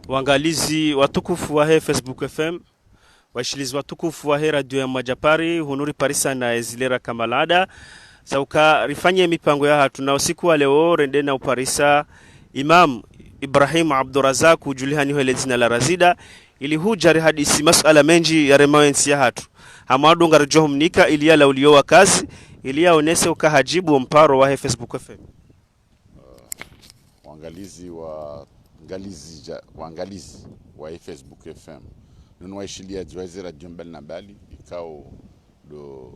Waangalizi watukufu wa he Facebook FM, washilizi watukufu wa he radio ya Majapari, hunuri parisa na ezilera kamalada. Sauka rifanye mipango ya hatu na usiku wa leo rende na uparisa Imam Ibrahim Abdurazak ujulihani huele zina la razida ili hujari hadisi masuala menji ya remawensi ya hatu. Hamadu ngarijohum nika ili ya laulio wa kazi ili ya onese ukahajibu mparo wa he Facebook FM. Waangalizi wa Facebook FM nunu waishilia juwezi radio mbali na mbali ikao do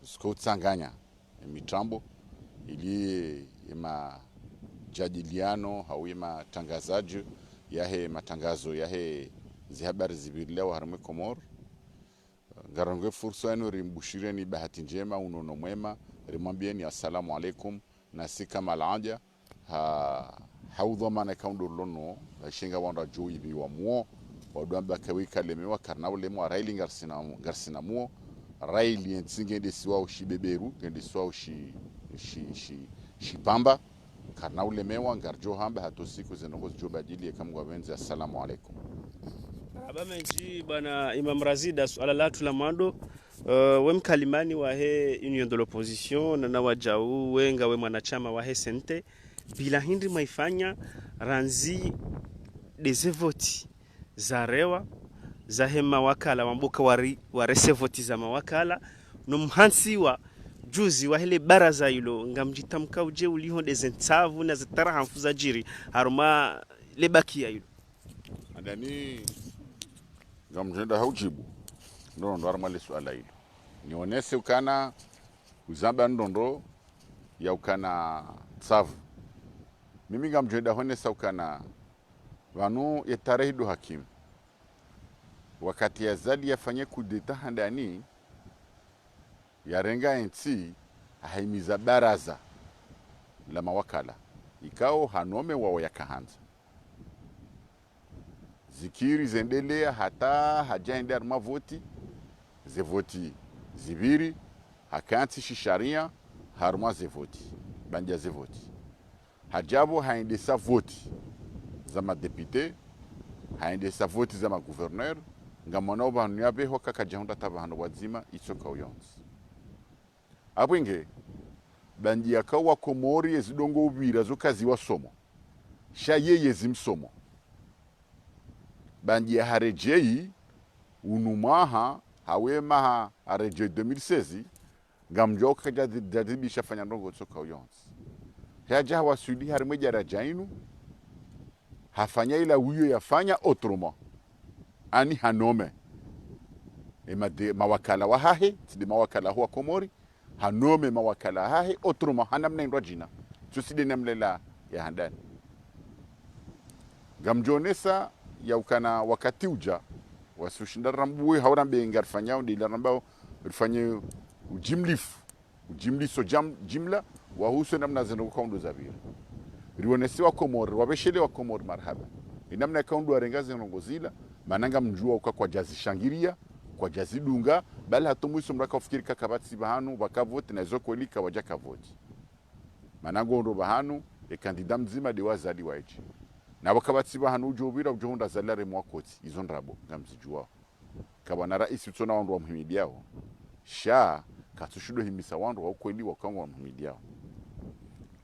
skoutsanganya mitambo ili ima jadiliano au ima tangazaji yahe matangazo yahe zihabari zibilewa harume Komoro ngarangue fursa yenu rimbushireni bahati njema unono mwema rimwambieni assalamu alaikum na sika malaja haudho mana kaundo lono shinga wanda juu hivi wa muo wadwamba kawika lemewa karnao lemewa raili ngarsina muo raili nsinge ndesiwa ushibeberu ndesiwa ushipamba karnao lemewa ngarjo hamba hato siku zinongozi joba ajili ya kamgwa wenzi assalamu alaikum. Abamenji bana Imam Razida suala latu la mando wemkalimani wa he Union de l'Opposition na wajau wenga we mwanachama wa he sente bila hindi maifanya ranzi dezevoti za rewa za he mawakala wambuka warese voti za mawakala no mhansiwa juzi wa hele baraza ilo ngamjitamka uje uliho dezentavu na zitara hamfuza jiri haruma lebakia ilo andani ngamjenda haujibu ndo armali swala hilo nionese ukana uzamba ndondo ya ukana tsavu mimi ngamjenda honesa ukana wanu yetarehi do hakim wakati ya zali yafanye kudeta handani yarenga nchi haimiza baraza la mawakala ikao hanome wao yakahanza zikiri zendelea hata hajaenda mavoti zevoti zibiri hakanti shisharia harma zevoti banja zevoti hajabo haendesa voti za madepite haendesa voti za magouverneur ngamona bantu yabeho kakajahunda tabahano wazima isoka uyonzi abwenge bandi yakawa Komori ezidongo ubira zokazi wa somo shayeye zimsomo bandi ya harejei unumaha hawema hareje 2016 ngamjoka jadibisha fanya ndongo soka uyonzi haja wasudi harimweja rajainu hafanya ila huyo yafanya autrement ani hanome mawakala wa hahe tidi mawakala huwa Komori hanome mawakala hahe autrement hanamna indwa jina tuside namlela ya handani gamjonesa ya ukana wakati uja wasushinda rambuwe haurambe ngarfanyao ndila rambao rifanye ujimliso jimla wahusu namna zenogo kaundo zabira rionesi wa Komori wabeshele wa Komori marhaba inamna kaundo warengazi nongozila mananga mjua uka kwa jazi shangiria kwa jazi dunga bala hatumwiso mraka ufikiri kakabati bahanu wakavoti na zoko elika wajaka voti manango ndo bahanu kandida mzima de wazali waeji na wakabati bahanu ujobira ujohunda zalare mwakoti izo ndrabo ngamzijua kabana rais utona wandu wa muhimidi yao sha katushudo himisa wandu wa ukweli wakangwa wa muhimidi yao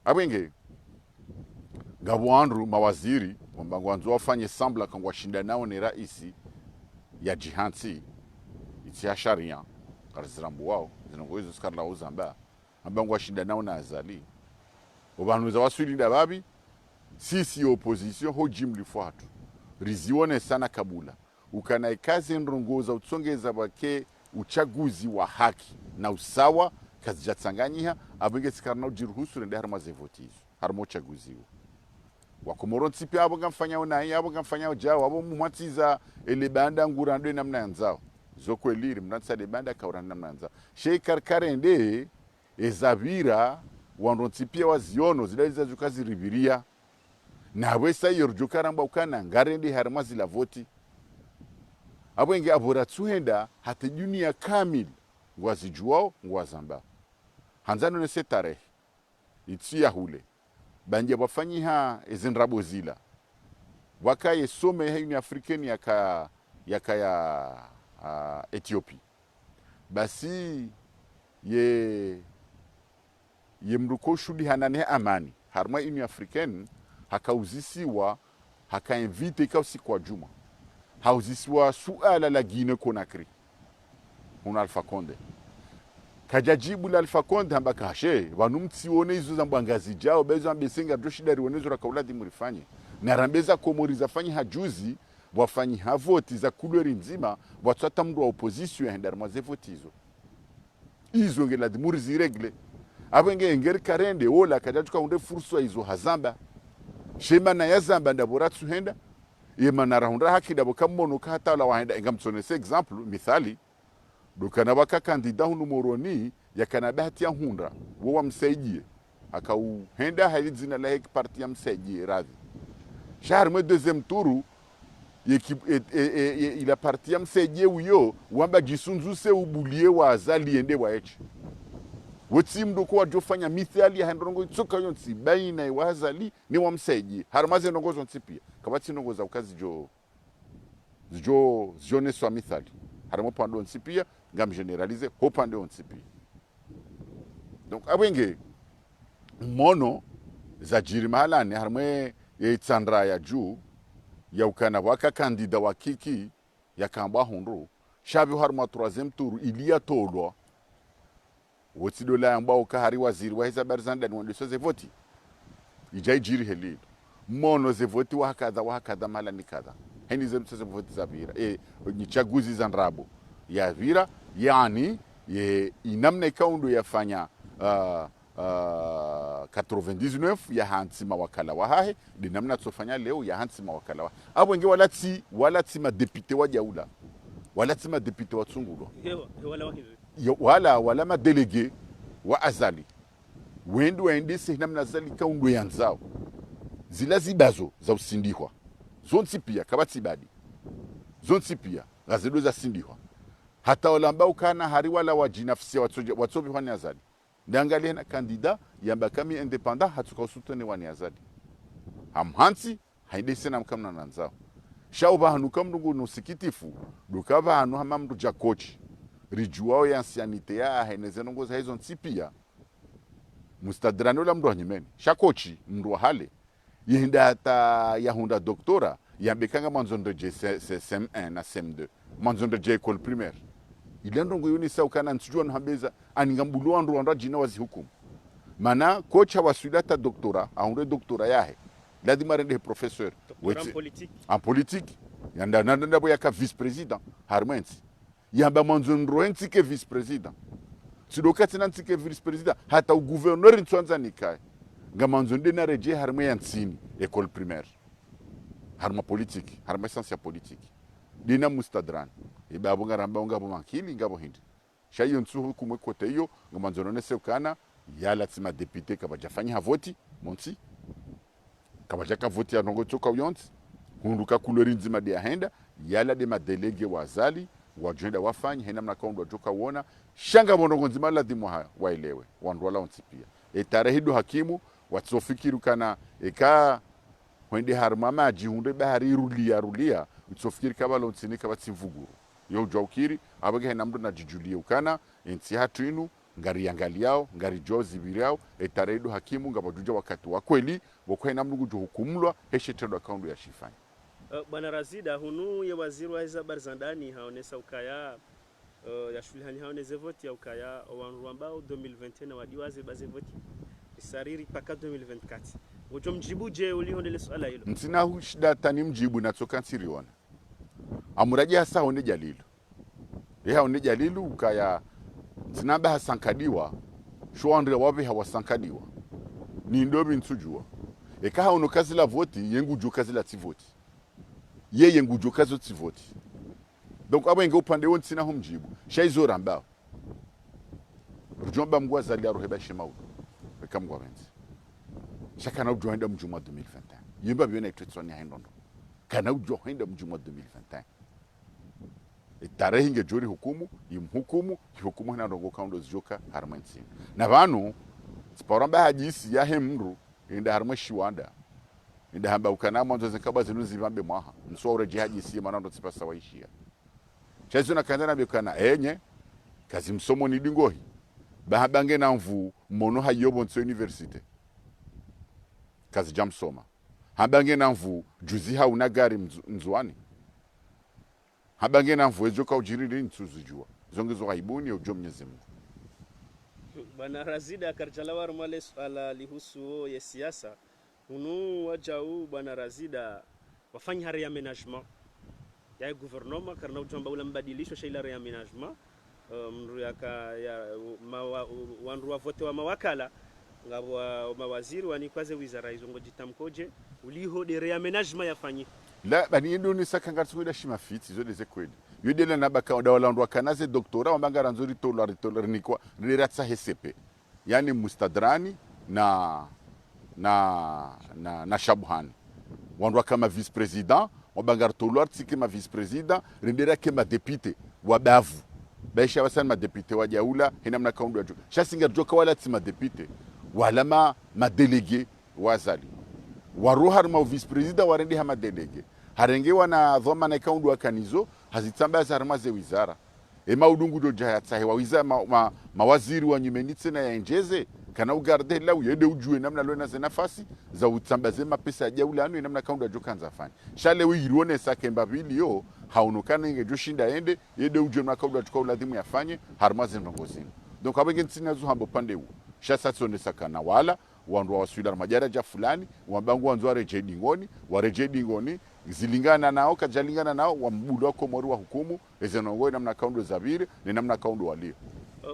abwenge gabu andru mawaziri wambangu wanzu wafanye sambla kangwa shinda nao ni raisi ya jihansi iti ya sharia karizrambu wao zinongoizo skarla uzamba ambangu washinda nao na azali wabanuza wasuli da babi sisi opposition hojimli fuatu rizione sana kabula ukana kazi nrongoza utsongeza bake uchaguzi wa haki na usawa kazi jatsanganyiha abenge sikarna ujiruhusu nende harma zevotizo harma uchaguzi wa Komoro nsipi abo ngamfanyao naye abo ngamfanyao jao abo muhatiza ele banda ngurando namna yanzao zoko eliri mnatsa de banda kaurana namna yanzao sheikar karende ezabira wando nsipi waziono zidaliza zukazi riviria na wesa yorjukaramba ukana ngarende harma zila voti abwenge abora tsuhenda hata dunia kamil ngwazijuao ngwazamba hanzano ne setare itsi ya hule banje bafanyiha ezinrabo zila wakaye some ya Union Africaine ya Ethiopia basi ye mruko shudi hanane amani harma Union Africaine hakauzisiwa hakainvite kwa siku wa juma hauzisiwa suala la Guinea Conakry huna Alpha Conde kajajibu la Alpha Conde hamba kashe wanumtsione hizo za mbangazi jao bezo ambesenga doshida riwonezo la kauladi murifanye na rambeza komori zafanye hajuzi wafanyi havoti za kulweri nzima watata mdu wa opposition ya hendarma ze voti hizo ngela dimuri ziregle abenge engeri karende ola kajajuka unde fursa hizo hazamba shema na yazamba ndaboratsu henda yema na rahunda haki dabo kamono kata la wahenda engamtsonese example mithali dukana waka kandida hunu moroni yakana bahati ya hunda wa msaidie akau henda hali zina la heki parti ya msaidie radhi shahar mwe deuxième touru ila parti ya msaidie uyo wamba jisunzu se ubulie wa azali ende wa echi wotsi mdo kwa jofanya mithali ya hendrongo itsoka yonsi baina wa azali ni wa msaidie harmaze nongozo nsipia kabati nongoza ukazi jo neswa mithali harimo pando nsipia ngam generalize hopande onsipia donc abenge mono za jirimalane harmwe yitsandra ya juu ya ukana waka kandida wa kiki ya kamba hundru shabi harma troisième tour ilia tolwa wotsidola yamba ukahari waziri wa hiza barzanda ni wande soze voti ijai jiri heli mono ze voti wa hakadha mala ni kadha heni ze soze voti za vira ni chaguzi za nrabo ya vira yani inamna ikaundo yafanya 99 ya hansima wakala wa hahe dinamna tsofanya leo ya hansima wakala wa abo nge walati ma député wa jaula walati ma député wa tsungulwa wala ma délégué wa azali wende se namna zali kaundo yanzao zila zibazo za usindihwa zonsi pia kabati badi zonsi pia gazedo za sindihwa hata olamba ukana hari wala wajinafsia watsobi wani azali ndangalia na kandida yamba kami independant hatuka usutene wani azali hamhansi haide sena mkamna nanzao shauba hanuka mnungu nusikitifu dukava hanu hama mndu jakochi rijuwao ya ansianite ya heneze nongoza hizo nsipia mustadranola mndu hanyimeni shakochi mndu wa hale yenda hata yahunda doktora yambekanga manzondoje CM1 na CM2 manzondoje école primaire ilendongo yoni sa ukana nsujua nhabeza aningambulwa ndo anda jina wazi hukumu mana kocha wa sudata doktora aunde doktora yahe lazima rende professeur en politique yanda nanda boya ka vice président harmensi yamba manzondro ntike vice président sidokati nantike vice président hata gouverneur ntwanza nikai ngamanzonde na reje harme yansini école primaire harma politique harma science politique dina mustadran ibabo ngaramba ngabo mankili ngabo hindi shayo ntsuhu kumwe kote hiyo ngamanzono nese ukana yala tsima député kabajafanya voti monti kabajaka voti ya nongo choka uyonti hunduka kulori nzima dia henda yala de madelege wazali wajenda wafanya hena mnakaondo joka uona shanga monongo nzima lazima haya waelewe wandwala ontipia tarehido hakimu watsofikiru kana eka wende harmama jihunde bahari rulia utsofikiri kabalo nsini kabati mvuguru yo jokiri abage hena mndo na jijulie ukana ensi hatu ngari yangaliao ngari jozi biriao tarehido hakimu ngabajuja wakati wa kweli bokwena mndu jo hukumlwa heshetedo account ya shifanya bwana Razida hunu ye waziri wa hiza barzandani haonesa ukaya ya shulihani haoneze voti ya ukaya wanru ambao 2021 wadiwaze baze voti isariri paka 2024 ujo mjibu je ulihondele swala hilo msina shida tani mjibu na tsoka nsiriona amuraji hasa hone jalilu hone jalilu ukaya tinaba hasankadiwa shwandre wabe hawasankadiwa ni ndobi nsujua eka haono kazi la voti yengu jo kazi la tivoti yeye ngujo kazo tivoti donc abenge upande won sina humjibu shaizo rambao rujomba mgwa zali aroheba shimaudo bekamgwa benzi shakana ujoenda mjuma 2021 yimba biona itwetsoni haindondo kana ujoenda mjuma 2021 tarehe inge jori hukumu hukumu hina ndongo kaundo zjoka harmansi na vanu sporamba hajisi ya hemru inda harma shiwanda nda hamba ukana mwanzo zikaba zinuzi vambe mwaha mswa ure jihaji si manando tsipasa waishia chazo na kanza na bekana enye kazi msomo ni dingohi bahabange na mvu mono hayobo nso university kazi jamsoma habange na mvu juzi hauna gari nzwani habange na mvu ejoka ujirili nsuzujua zongezo haibuni ya ujo Mwenyezi Mungu. Bana Razida karjala waru male swala lihusu ya siasa unu wajau bana Razida wafanya hari ya menajement ya gouvernement karna ujamba ula mbadilisho shaila ya menajement mru yaka ya wanru wa vote wa mawakala ngabwa mawaziri wani kwaze wizara hizo ngojitamkoje uliho de reaménagement yafanyi la bani ndo ni sakanga tswida shima fiti zo deze kweli yudele na baka da walandwa kanaze doktora wambanga nzuri tolar ni kwa ni ratsa hesepe yani mustadrani na Shabhan wandwa kama vice president wambanga tolar tsiki ma vice president rendera kema député wabavu baisha wasana ma député wa jaula hina mna kaundu wa shasinga joka wala tsima député wala ma délégué wazali waruhar ma vice president warendi hama délégué harengewa na dhoma na kaundu wa kanizo hazitamba za harmaze wizara ema udungu do jaya tsahe wa wizara mawaziri wa nyumenitse na yaenjeze kana ugarde la uyede ujue namna lona za nafasi za utsambaze mapesa ya jaula anu namna kaundu wa jokanza fanya shale wirone sake mbabili yo haonokana inge joshinda ende yede ujue na kaundu wa chukua uladhimu yafanye harmaze ndongozini donc abenge ntsina zu hambo pande u shasa tsone sakana wala wandu wa swidar majaraja fulani wambangu wanzu wareje dingoni zilingana nao kajalingana nao wambudo wako mori wa hukumu ezenongo namna kaundu zabiri ni namna kaundu walio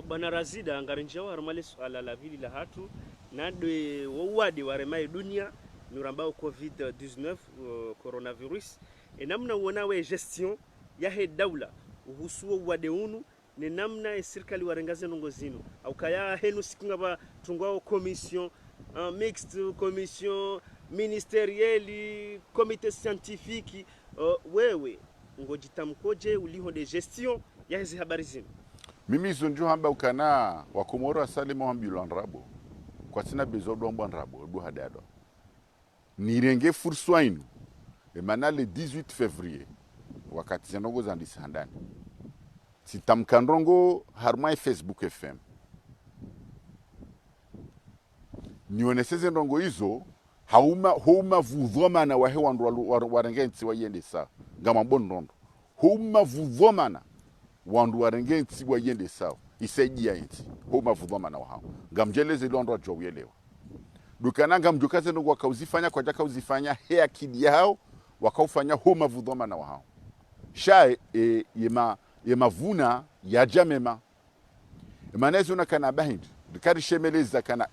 bana Razida ngarinja wa harmale swala la vili la hatu nadwe wawadi waremai dunia nurambao covid-19 coronavirus namna uonawe gestion ya he daula uhusuo wadeunu ni namna ya serikali warengaze nongozino au kaya henu sikunga ba tungwao commission mixed commission ministerieli comité scientifique wewe ngojitamkoje uliho de gestion ya hizi habari zinu mimi zonjo hamba ukana wakomoro asali mo hambilo nrabo kwa sina bezodo mbo nrabo do hadado nirenge furswainu emana le 18 février wakati zenogo zandisa handani sitamkandrongo harma Facebook FM nioneseze ndongo hizo hauma vudhomana wahe wandu warengensi wayende saa ngama bondondo hauma vudhomana wandu warengensi wayende saa isejia enti hauma vudhomana wahao ngamjeleze londo jo uyelewa dukana ngamjukaze ndo wakauzifanya kwa jaka uzifanya he akidi yao wakaufanya hauma vudhomana wahao sha yemavuna ya jamema manezo na kana bahindi dikari shemeleza kana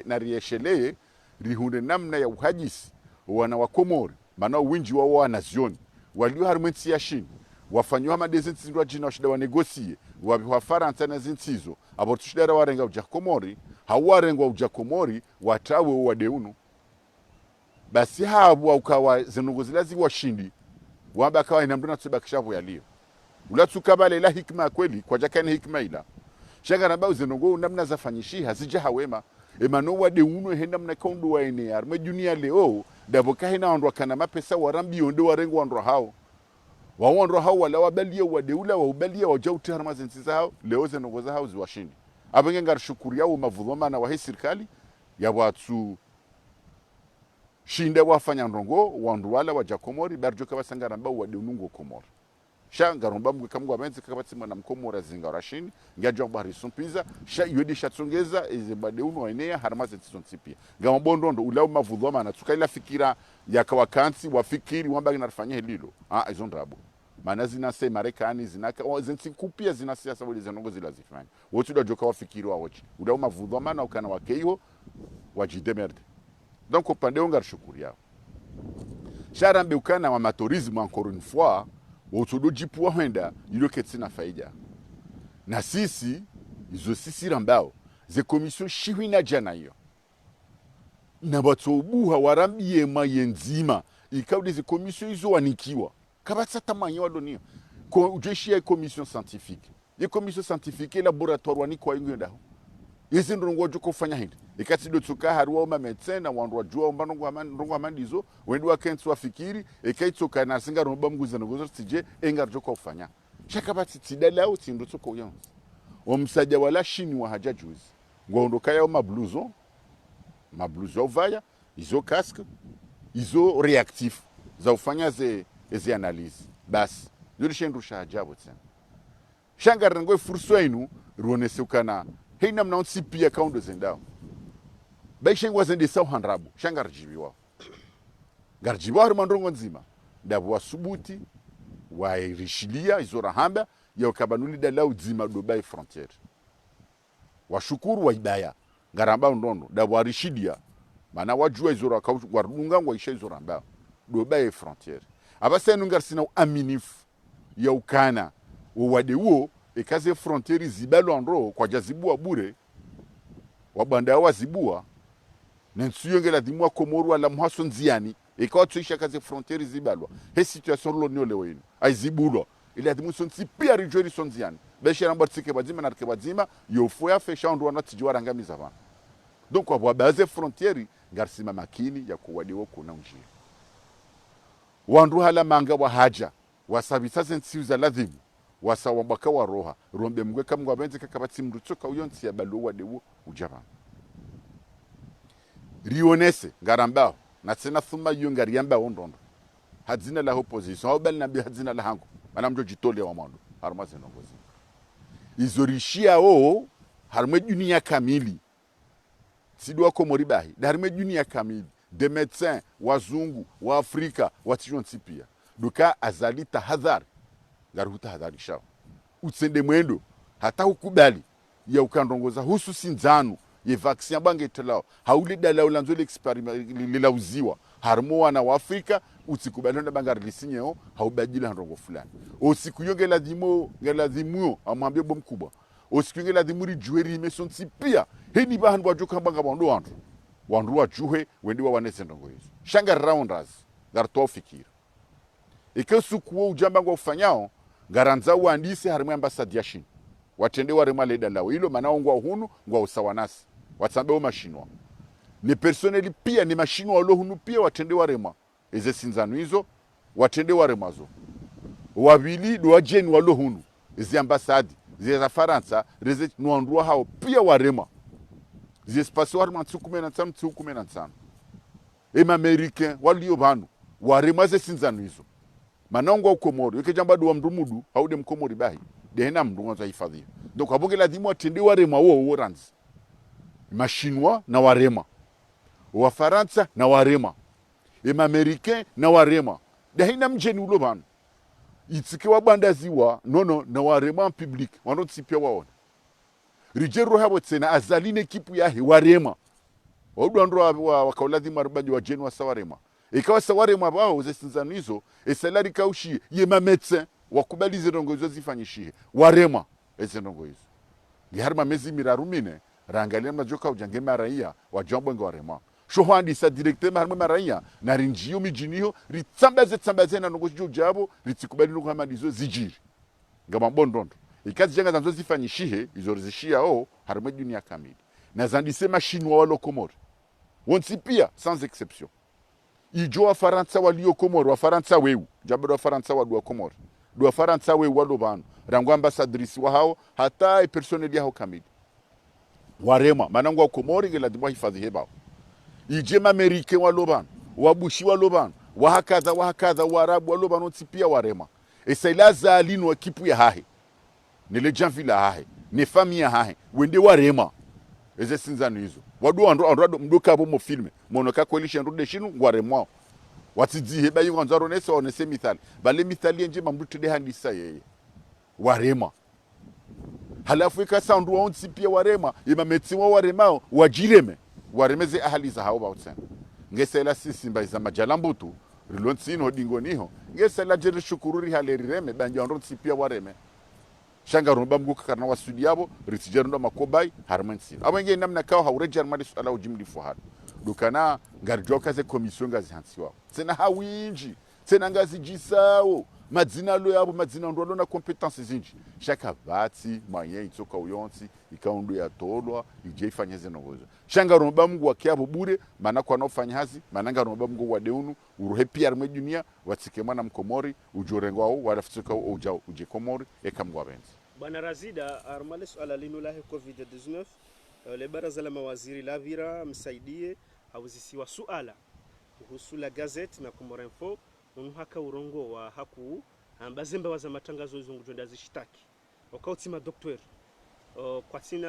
narieshelee rihunde namna ya uhajisi wana wakomori mana winji wao wanazioni walio harmenti ya shini wafanywa madezenti zindwa jina washida wa negosie wa Faransa na zintizo abortu shida warenga ujakomori hawarenga ujakomori watawe wadeunu basi hawa ukawa zenunguzilazi washindi wamba kawa inamduna tsibakishavu yalio ulatsukabale la hikma kweli kwa jakani hikma ila shagara ba uzenongo namna zafanyishi hazija hawema emano wade uno henda mna kondo wa ene arme dunia leo davoka hina ondwa kana mapesa warambi onde warengo ondro hao waondro hao wala wabalia wade ula wa ubalia wajauti harma zensiza hao leo zenongo za hao ziwashindi abenge ngar shukuri yao mavudhoma na wahe serikali ya watu shinde wafanya ndongo wandu wala wajakomori barjo kabasangara ba wade unungo komori shanga romba mwe kamwa benzi kakabati mwana mkomora zinga rashini ngajwa bari sumpiza sha yodi shatsongeza ezebade uno enea haramaze tsontipia ngama bondondo ulao mavudhoma na tukaila fikira yakawakansi wafikiri wamba inafanya hililo izondrabo maana zinase Marekani zinaka zintikupia zinasiasa wale zinongo zilazifanya wote ndio joka wafikiri wa wote ulao mavudhoma na ukana wakeiho wajidemerde donc upande unga shukuri yao sharambe ukana wa matorisme encore une fois wotodojipua henda ilo ketsina faida na sisi izo sisi rambao ze commission shihina jana hiyo na batobuha warambie mayenzima ikaudi ze commission izo wanikiwa kabatsa tamanyo wadonia ko ujeshi ya commission scientifique ye commission scientifique laboratoire waniko ingo ndaho hizi ndongo joko kufanya hindi ikati do tsuka harwa uma metsena wandu wajua umba ndongo amandizo wendi wa kensu wafikiri ikaitsoka na singa romba mguza ngozo tije enga joko kufanya shaka bati tidala au tindo tsoko yons omsaja wala shini wa haja juzi ngondo kaya mabluzo vaya izo casque izo reactif za ufanya ze analyse basi yuri shendu shajabo tena shanga rango furso inu ruonese ukana heina mna pia kaundo zendao baishengwa zende saw hanrabu shanga rjibiwa garjibiwa harumandrongo nzima ndabu wasubuti wa rishilia izora hamba ya ukabanuli dalau zima Dubai frontier washukuru wa ibaya ngaramba ndondo ndabu warishilia mana wajua izora kauchu warunga ngwa isha izora hamba Dubai frontier abasenu ngarsina aminifu ya ukana wade uo ekaze frontieri zibalo andro kwa jazibua bure wabanda wazibua nensuyongela dimwa komoru ala mhaso nziani ekawa tuisha kaze frontieri zibalwa he situation lo nyole wenu aizibulo ile adimu sonsi pia rijori sonziani beshe namba tsike bazima na bazima yofu ya fesha ndo na tijwa rangamiza bana donc kwa baze frontieri ngarsima makini ya kuwadiwa kuna njia wandu hala manga wa haja wasabisa sensiuza ladhimu wasa wambaka wa roha rombe mgwe kamgwa benze kakabati mrutsoka uyonsi ya baluwa dewo ujaba rionese ngarambao na tena thuma yunga riamba ondondo hadzina la opposition au bel nabi hadzina la hangu mana mjo jitole wa mando harmaze nongozi izorishia o harme dunia kamili sidwa ko moribahi harme dunia kamili de médecins wazungu wa Afrika watijonsi pia duka azali tahadhari garuta hadhari shao utsende mwendo hata ukubali ya ukandongoza hususi nzanu ye vaccine bange telao hauli dala ulanzo l'experiment lilauziwa harmo wana wa Afrika utsikubali na bangari lisinyeo haubadila ndongo fulani osiku yonge lazimo amwambie bom kubwa osiku yonge lazimo rijueri mesonsi pia heni bahan bwajoka banga bondo wandu wajuhe wendi wa wanese ndongo hizo shanga rounders garto fikira ikesu kuo ujamba ngo ufanyao garanza uandise harimo ambasadi ya China watende warema leda lao hilo manao ngwa hunu ngwa usawanasi watsambe mashinwa ni personnel pia ni mashinwa walo hunu pia watende warema eze sinzanu hizo watende waremazo wabili do jeni walo hunu eze ambasadi za Faransa reze nuandua hao pia warema eze space warema tsukume na tsano ema americain walio banu warema eze sinzanu hizo manongo ukomoro yake jamba do mdumudu haude mkomori bahi dehena mdungo za hifadhi donc abonge lazima watende warema wo ranzi mashinwa na warema wa Faransa na warema ema americain na warema dehena mjeni ulo banu itike wabanda ziwa nono na warema public wanotipia waona rijero habo tsena azaline kipu ya warema wadandro wakaulazima rubaji wa jeni wa sawarema ikawa sawarema bao zesinzano hizo esalari kaushi ye mametse wakubali zirongo hizo zifanyishie warema ezirongo hizo ngiharma mezi mirarumine rangalia majoka ujange maraia wajambo nge warema shohandi sa directement harma maraia na rinjio mijiniho ritsambaze na nongo jabo ritikubali nuko hamadizo zijiri ngama bondondo ikazi jenga zanzo zifanyishie hizo rizishia o harma dunia kamili na zandise mashinwa walo komori wonsi pia sans exception ijo wa Faransa walio komoro wa Faransa weu jabado wa Faransa wa dua komoro dua Faransa weu walo banu rangu ambassadrice wa hao hata personnel yao kamili warema manangu wa komori ngela dimwa hifadhi hebao ije Amerika walo banu wabushi walo banu wahakaza warabu walo banu tipia warema esaila zalinu wa kipu ya hahe nile janvila hahe ne famia hahe wende warema eze sinzano hizo wadu andro mdoka bo mo filme monoka coalition ro de shinu ngwaremwa watidi heba yingo nzaro nese onese mithali bale mithali nje mambutu de handisa yeye warema halafu ikasandu onsi pia warema imametsiwa waremao wajireme waremeze ahali za hao bautsen ngesela sisi mbaiza majalambutu rilonsino hodingoniho ngesela jere shukururi halereme banjandro pia wareme shanga rumba mguka karna wasudi yabo ritijerndo makobai harmansi abenge namna kawa haurejar mali suala ujimli fuhad dukana ngarjoka ze commission ngazi hansiwa tena hawinji tena ngazi jisao madzina lo yabo madzina ndo na competence zinji shaka batsi manye itsoka uyonsi ikaundu ya tolwa ije ifanye zinongozo shanga romba mungu wakiabo bure maana kwa nofanya hazi mananga romba mungu wa deunu uruhe pia mwe dunia watike mwana mkomori ujorengo wao warafutuka ujao uje komori ekamgwa benzi bwana Razida armale swala linu la covid-19 le baraza la mawaziri la vira msaidie hauzisiwa suala kuhusu la gazeti na Comore Info unuhaka urongo wa haku ambazemba waza matangazo izungu jonda zishitaki wakauti madoktor kwa tina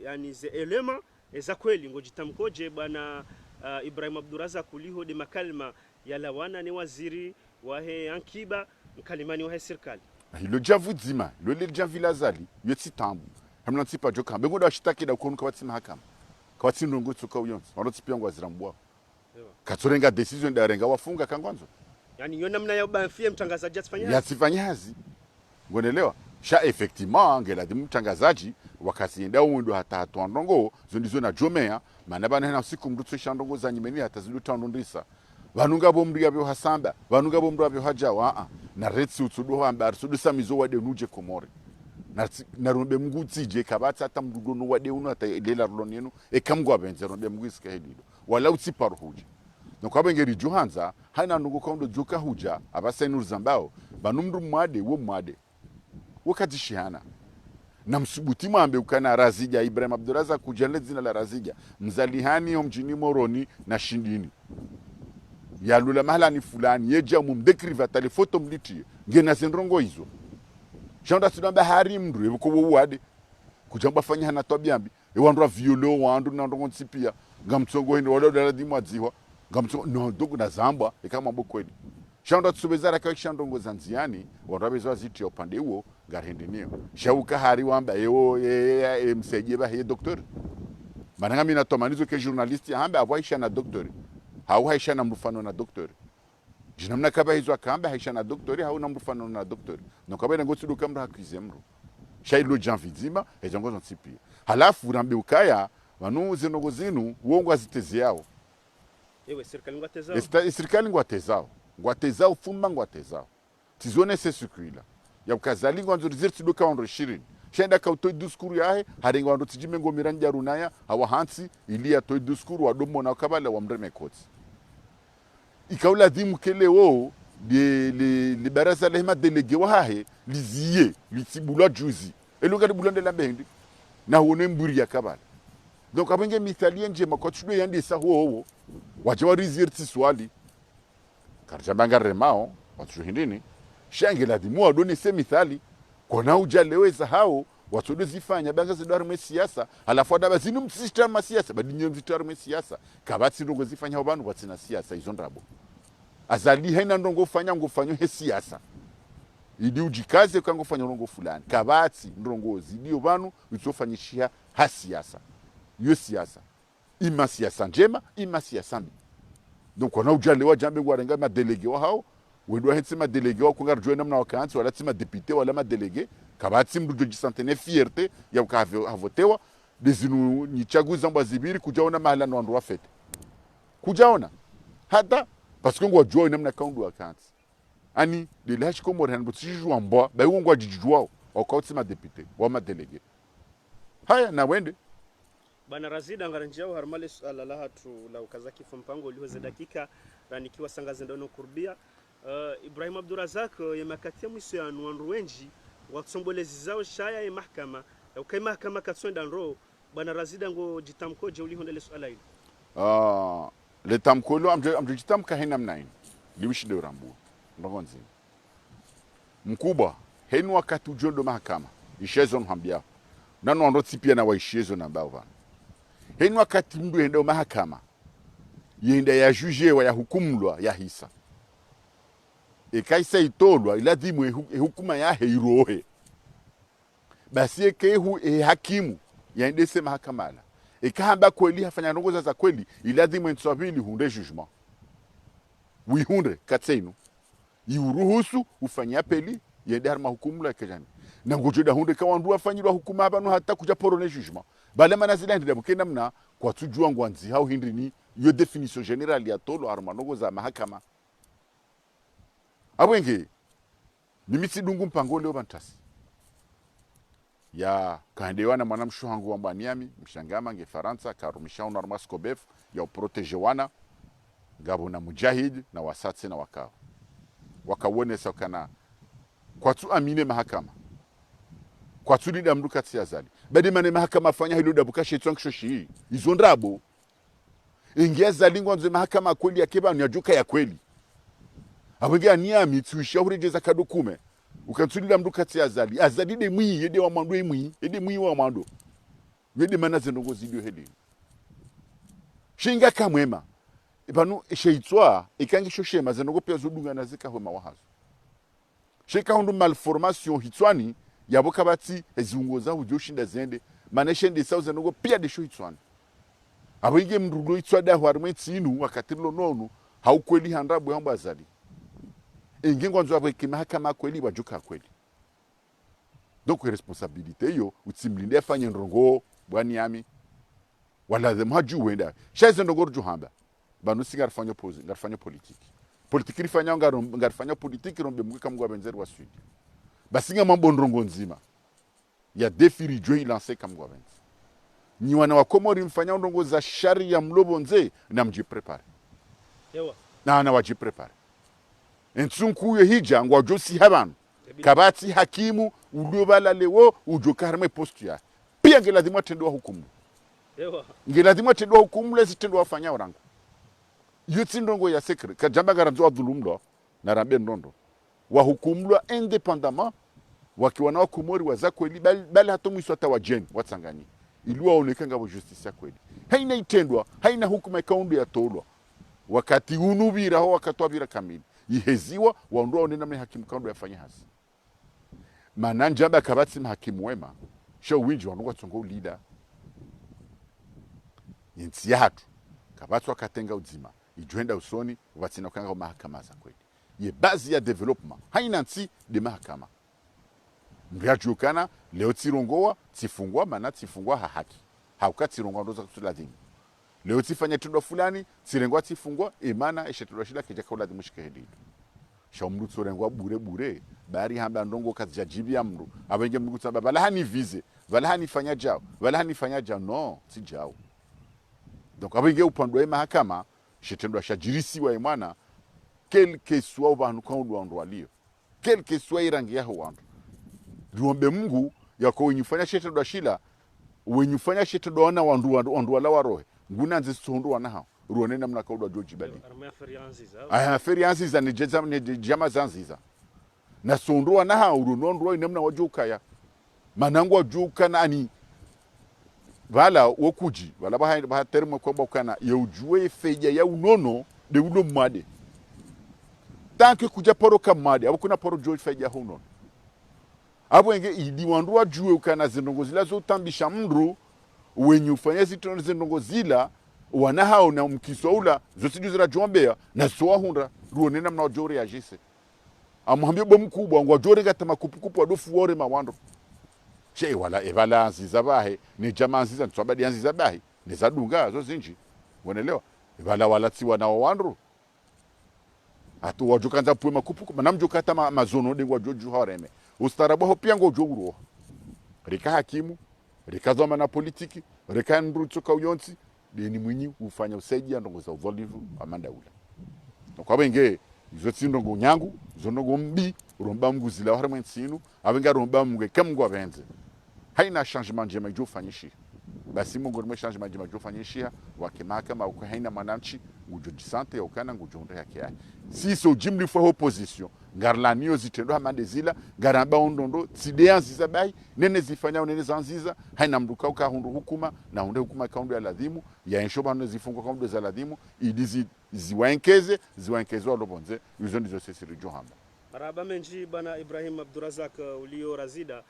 yani ze elema eza kweli ngojitamkoje bwana Ibrahim Abduraza kuliho de makalma ya lawana ni waziri wa he ankiba mkalimani wa he serikali hilo javu dzima lo le javi lazali yotsi tambu hamna tsipa joka bengo da shitaki da konu kwatsi mahakama kwatsi ndongo tsoka uyonsi wanotsi pia ngwazira mbwa katsorenga decision da renga wafunga kangwanzo yani yo namna ya banfie mtangazaji atifanya yasifanyazi ngonelewa sha effectivement ngela di mtangazaji wakasienda undo hata hatwandongo zondizo na jomea mana bana na siku mdutso shandongo za nyimeni hata zidu tandondisa vanunga bomri yabyo hasamba vanunga bomri yabyo hajawa na retsi utsudo hamba arsudo samizo wade nuje komore na rumbe mngutsi je kabatsa hata mdudo no wade uno hata lela rolonenu ekamgwa benze rumbe mngwisi hedido wala utsiparu huje donc abengeri johanza haina ndugo kondo joka huja abasenur zambao banumru mwade wo mwade wakati shihana na msubuti mwambe ukana Razija Ibrahim Abduraza kujane zina la Razija mzalihani mjini Moroni na Shindini ya lula mahala ni fulani yeja mumdekriva telefoto mliti ngena zenrongo hizo shanda tudamba hari mndu yuko wade kujamba fanya hana tobiambi ewandwa violo wandu na ndongo tsipia ngamtsongo hino wala dala dimwadziwa ngamtsongo no ndugu na zamba ikama bokweli shanda tsubezara kwa shandongo zanziani wandabezo ziti opande huo ngahendenio shauka hari wamba yo mseje ba he docteur mananga mina tomanizo ke journaliste hamba awaisha na docteur hawaisha na mfano na docteur jinamna kaba hizo akamba haisha na docteur hauna mfano na docteur nokabena ngotsudu kamra hakizemro shailo janvidima ezongo zonsipi halafu rambe ukaya vanu zinongo zinu uongo azitezi yao ewe serikali ngwatezao fumba ngwatezao tizone sesukuila ya ukazali ngwanzo rizirti doka wandro shirini shenda ka utoi diskuru yahe harenga wandro tijime ngo miranja runaya hawa hansi ilia toi diskuru wadomo na kabala wa mreme koti ikaula dhimu kele wo li baraza lehema delege wahe liziye litibula juzi elunga bulonde la bendi na wone mburi ya kabala donc abenge mithalien je makotshudo yandi sa huo wajawa rizirti swali karjabanga remao watu hindini shangela dimwa doni se mithali kona ujaleweza hao watu dozifanya banga zidwara mwe siasa alafu adaba zinu msistama siasa badinyo mzitwara mwe siasa kabati ndongo zifanya abantu watsina siasa izo ndabo azali haina ndongo fanya ngofanyo he siasa idi ujikaze kwa ngofanya ndongo fulani kabati ndongo zidio banu uzofanyishia ha siasa yo siasa ima siasa njema ima siasa mbi donc on a ujalewa jambe ngwarenga ma délégué wa hao wedwa hetsima délégué wa kunga rjoina mna wakanzi wala tsima député wala ma délégué kabati mdu joji santene fierté ya ukavotewa dezinu ni chaguza mbazibiri kujaona mahala no andwa fete kujaona hata parce que ngwa joy namna kaundu wakanzi ani de lash Comore han butiju ambwa ba ngwa jijwa au kautsima député wa ma délégué haya na wende bana Razida ngaranjao harmale swala la hatu la ukazaki mpango uliweza dakika ranikiwa sangaze ndono kurbia Ibrahim Abdurazak yemakatia mwiso ya nwandu wenji watsombolezi zao shaya ya mahakama ukai mahakama katswenda nro bana Razida ngo jitamkoje ulihondele swala hili le tamkolo amje jitamka hena mnaini liwishi de rambu ndongonzi mkubwa henu wakati ujondo mahakama ishezo nhambia nano ndo tipia na waishezo na bawa henu wakati mdu enda mahakama yenda ya juge wa ya hukumlwa ya hisa ekaisa itolwa iladhimu hukuma ya heirohe basi ekehu hakimu yaendese mahakamala ekahamba kweli hafanya ndongoza za kweli iladhimu nswabili hunde jugement wihunde katsenu yuruhusu ufanya apeli yende harma hukumlwa kejani na ngojoda hunde kawandu afanyirwa hukuma abanu hata kuja porone jugement bale manazila ndida bukena mna kwa tujua ngwanzi hao hindrini yo definition general ya tolo harma ndongoza mahakama abwenge mimi sidungu mpango leo bantasi ya kaendewana mwanamshu hangu wa mbaniami mshangama nge Faransa karumisha unormas kobef ya uproteje wana ngabo na mujahid na wasatsi na wakao wakawone sakana kwa tu amine mahakama kwa tu lida mduka tsiazali badi mane mahakama fanya hilo dabuka shetwankisho shi izondrabo ingia zalingwa nze mahakama kweli ya keba nyajuka ya kweli abenge aniami tuishauri jeza kadokume ukatulila mdu kati azali azali de mwi yede wa mando mwi yede mwi wa mando yede mana zenongo zidio hedi shinga kamwema ibanu sheitwa ikangi shoshema zenongo pia zodunga nazika homa wahazo sheka hundu malformation hitwani yaboka bati ezungoza ujoshinda zende maneshende sauza zenongo pia de shoitwani abenge mrudo itwa da hwarmeti inu wakatilo nonu haukweli handabu hamba azali ingingo nzo abwe mahakama kweli bajuka kweli donc responsabilité yo utsimlinde afanye ndongo bwani yami wala them haju wenda shaze ndongo ruhamba banu sigar fanya pose ngarfanya politique rifanya ngarfanya politique rombe mwika mgwa benzeri wa sud basinga mambo ndongo nzima ya defiri jo ilanse kamgwa benzi ni wana wa Komori mfanya ndongo za shari ya mlobo nze na mjiprepare Ewa na wajiprepare Nsunkuyo hija ngwa josi habanu kabati hakimu ulobala lewo ujokarme postu ya pia ngelazima tendwa hukumu ewa ngelazima tendwa hukumu lezi tendwa wafanya orangu yuti ndongo ya sekre kajamba garanzo wa dhulumlo na rambe ndondo wa hukumlwa independamment wakiwana wa Komori waza kweli bali hatomu iswata wa jen watsanganyi iluwa onekanga wa justice ya kweli haina itendwa haina hukuma ikaundu ya tolwa wakati unubira ho wakatwabira kamili yiheziwa waondoa onena mne hakimu kando yafanya hasi mananjaba kabati hakimu wema sho winji wanunga tsongo leader yinsi yatu kabati wakatenga uzima ijuenda usoni watsina kanga mahakama za kweli ye bazi ya development haina nsi de mahakama mbiajukana leo tsirongoa tsifungwa mana tsifungwa haki hauka tsirongoa ndoza kutuladini leo tifanya tundo fulani tsirengwa tsifungwa imana eshetulwa shida kija kaula dimushikehedi shaumru tsorengwa bure bari hamba ndongo kazi jibi ya mru abenge mru tsaba bala hani vize bala hani fanya jao no si jao donc abenge upandwa mahakama shetendwa shajirisi wa imana quelque soit bantu kaundu ndo walio quelque soit irangi yaho wandu ruombe Mungu yako wenyufanya shetendwa shila wenyufanya shetendwa wana wandu wala warohe nguna nze sondo wana hao ruone namna kaudwa George Bali aya ferianzi za ni jama zanziza na sondo wana hao runondo namna wajuka ya manangu wajuka nani bala wokuji bala ba termo kwa bokana yeujue feja ya unono de uno made tanke kuja poro kamade abukuna poro George feja hono abwenge idi wandu wajue ukana zinongozila zo tambisha mndru wenye ufanya zitono zinongozila wana hao na mkisoula zosiju zira jombea na soa hundra ruonena mna jori ya jise amuhambia bomu kubwa ngwa jori gata makupukupu wadofu wore mawando che wala ebala anziza bahe ni jama anziza ntwabadi anziza bahe ni zadunga zo zinji wonelewa ebala wala tiwa na wandro atu wajukanza pwe makupuku manamjukata mazono de ngwa joju horeme ustarabo ho pia ngo joguro rika hakimu rika zoma na politiki rika ndrucho ka uyonsi ni mwinyi ufanya usaidia ndongo za udhalifu amanda ula kwa benge izo tsindongo nyangu zonongo mbi romba mguzila wa harma nsinu abenga romba mge kamgo abenze haina changement jema jo fanyishi basi mungu ni changement jema jo fanyishi wakimaka ma uko haina mananchi ngujo disante ukana ngujo ndo yake yake si so jimli fo opposition ngarla niyo zitendo hamande zila garamba ondondo tsideanzi zabai nene zifanya nene zanziza haina mduka uka hundu hukuma na hunde hukuma kaundu ya ladhimu ya enshoba no zifungwa kaundu za ladhimu idizi ziwankeze walobonze yuzo ndizo sisi rijohamba maraba menji bana Ibrahim Abdurazak ulio razida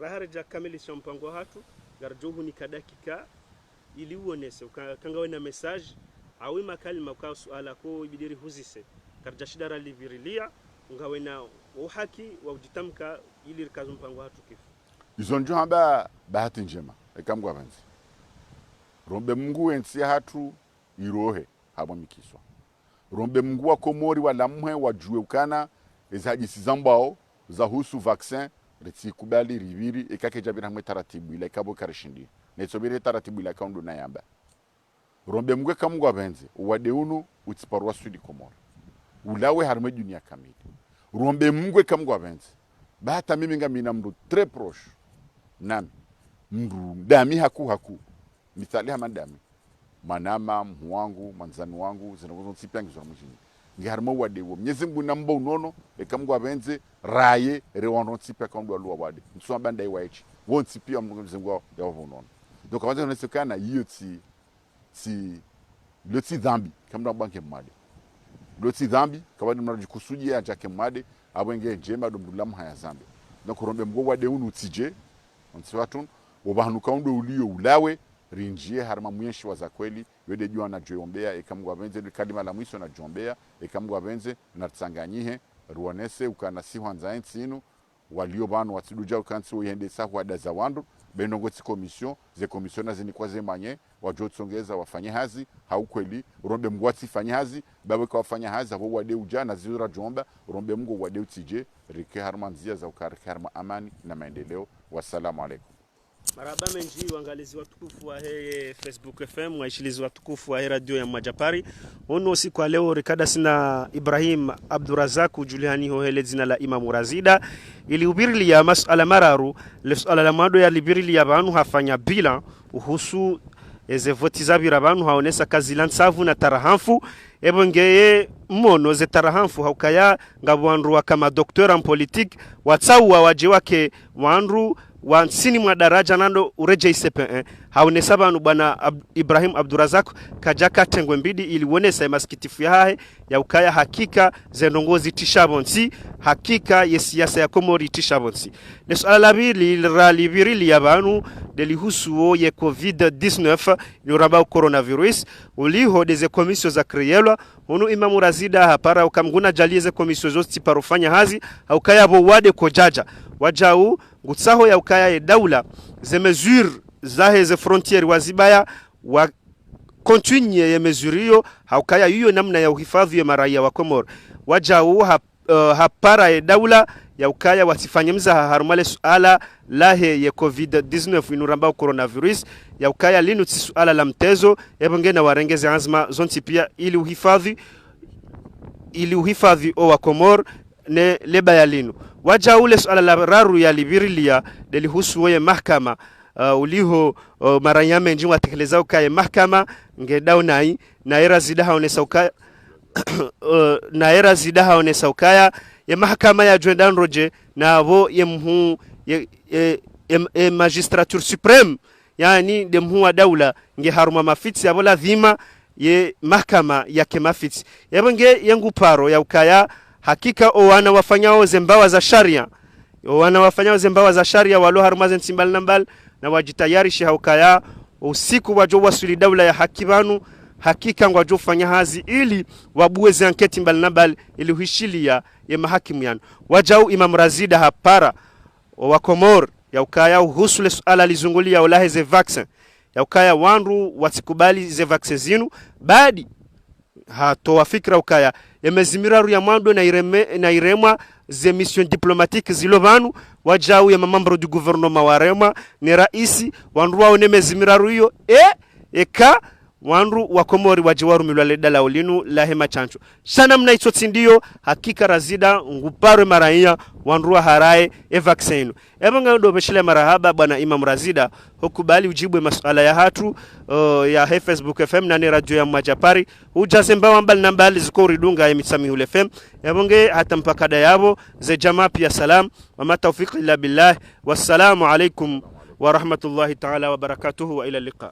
raharja kamilisha mpango hatu garjuhu ni kadakika ili uonese kanga wena message awi makalima kwa suala ko ibidiri huzise karjashidara livirilia ngawena uhaki wa ujitamka ili rikazu mpango hatu kifu yuzo njohamba bahati njema ekamgwa banzi rombe Mungu ensi hatu irohe habo mikiswa rombe mngu wa Komori wala mhe wajue ukana ezajisi zambao za husu vaccin ritsikubali riviri ikake jabira hamwe taratibu ila ikabo karishindi netsobire taratibu ila kaundu na yamba rombe mgwe kamungu abenze uwadeunu utsiparwa sudi Komori ulawe harme dunia kamili rombe mgwe kamungu abenze bata mimi ngamina mdu très proche nami mdu dami haku mithali hama dami manama mwangu manzani wangu zinagozo tsipangi zwa mjini ngiharmo wadewo mnyezi Mungu namba unono ekamgwa abenze raye rewono tsipa kaundu alwa wade nswa banda iwaichi won tsipia mnyezi Mungu ya unono donc awanza unasekana hiyo le tsi dhambi kamda banke mmade le tsi dhambi kabadi mnaji kusujia ya jake mmade abwenge njema domdulam haya zambi donc rombe mgo wade unu tije onsiwatun obantu kaundu ulio ulawe rinjie harma mwenshi wa za kweli wede jua na joyombea ekamgwa benze kalima la mwiso na jombea ekamgwa benze na tsanganyihe ruonese ukana sihwanza ensinu walio banu watiduja ukansi uyende sahu wadaza wandu benongo tsi commission ze commissiona zini kwa zemanye wajotsongeza wafanye hazi haukweli rombe mgwa tsifanye hazi bawe kwa wafanya hazi abo wade ujana zira jomba rombe mgo wade utije rike harma nzia za ukarike harma amani na maendeleo. Wassalamu alaikum. Maraba menji wangalizi watukufu wa heye Facebook FM waishilizi watukufu wa heye radio ya Majapari. Ono siku leo rekada sina Ibrahim Abdurazak Juliani hohele zina la Imam Razida ili ubirili ya masala mararu lesala la mado ya libirili ya banu hafanya bila uhusu eze voti zabira banu haonesa kazi lansavu na tarahanfu ebongeye mmono ze tarahanfu haukaya ngabwanru wa kama doktora en politique watsawa waje wake wanru wa nsini mwa daraja nando ureje ICP1 haonesa banu bwana Ibrahim Abdurazak kajaka tengwe mbidi ili wonesa maskitifu yahe ya ukaya hakika zenongozi tishabonsi hakika yesiasa ya Komori tishabonsi nesala labili ralibirili ya banu delihusuo ye COVID-19 nuramba coronavirus uliho deze komisio za kriyelwa unu Imam Razida hapara ukamguna jalieze komisio zosti parufanya hazi haukaya bo wade kojaja wajau ngutsaho ya ukaya ya daula ze mesure zahe ze frontiere wazibaya wa continue ya mesure hiyo haukaya hiyo namna ya uhifadhi ya maraia wa Komoro wajau hapara ya daula ya ukaya wasifanye mzaha harumale suala lahe ya COVID-19 inuramba coronavirus ya ukaya linu suala la mtezo ebonge na warengeze azma zonti pia ili uhifadhi o wa Komoro ne leba ya linu waja ule suala la raru ya libirilia delihusu weye mahkama uliho maranyame njimwa watekeleza ukaya mahkama ngedao nai na era zidaha onesa ukaya na era zidaha onesa ukaya ya mahkama ya Jordan Roje na avo ye mhu ye magistrature supreme yani de mhu wa daula nge haruma mafitsi abo la dhima ye mahkama ya kemafitsi yabenge yangu paro ya ukaya hakika owana wafanyao zembawa za sharia owana wafanyao zembawa za sharia walo harumaze nsimbal nambal na wajitayarishi haukaya usiku wajo wasuli daula ya hakibanu hakika ngwajo fanya hazi ili wabueze anketi mbal nambal ili uhishilia ya mahakimu yanu wajau Imam Razida hapara wa Komor ya ukaya uhusule suala lizungulia ulahe ze vaccin ya ukaya wanru watikubali ze vaccin zinu badi hatoa fikra ukaya yamezimiraru ya mwando na iremwa ze mission diplomatique zilovanu wajau ya mamambro du gouvernement warema ni raisi wanru wao nemezimiraru hiyo eka wanru wa Komori wajiwaru milwale dala ulinu la hema chancho sana mna itoti ndiyo hakika Razida ngupare maraia wanru wa harae vaccine ebanga ndo beshile marahaba bwana Imam Razida hukubali ujibwe masuala ya hatu ya Facebook FM na ni radio ya Majapari ujasemba wambali nambali ziko ridunga ya Mitsami Hule FM ebonge hata mpakada yabo ze jamaa pia salam wa matawfiq illa billah wassalamu alaikum wa rahmatullahi ta'ala wa barakatuhu wa ila liqa.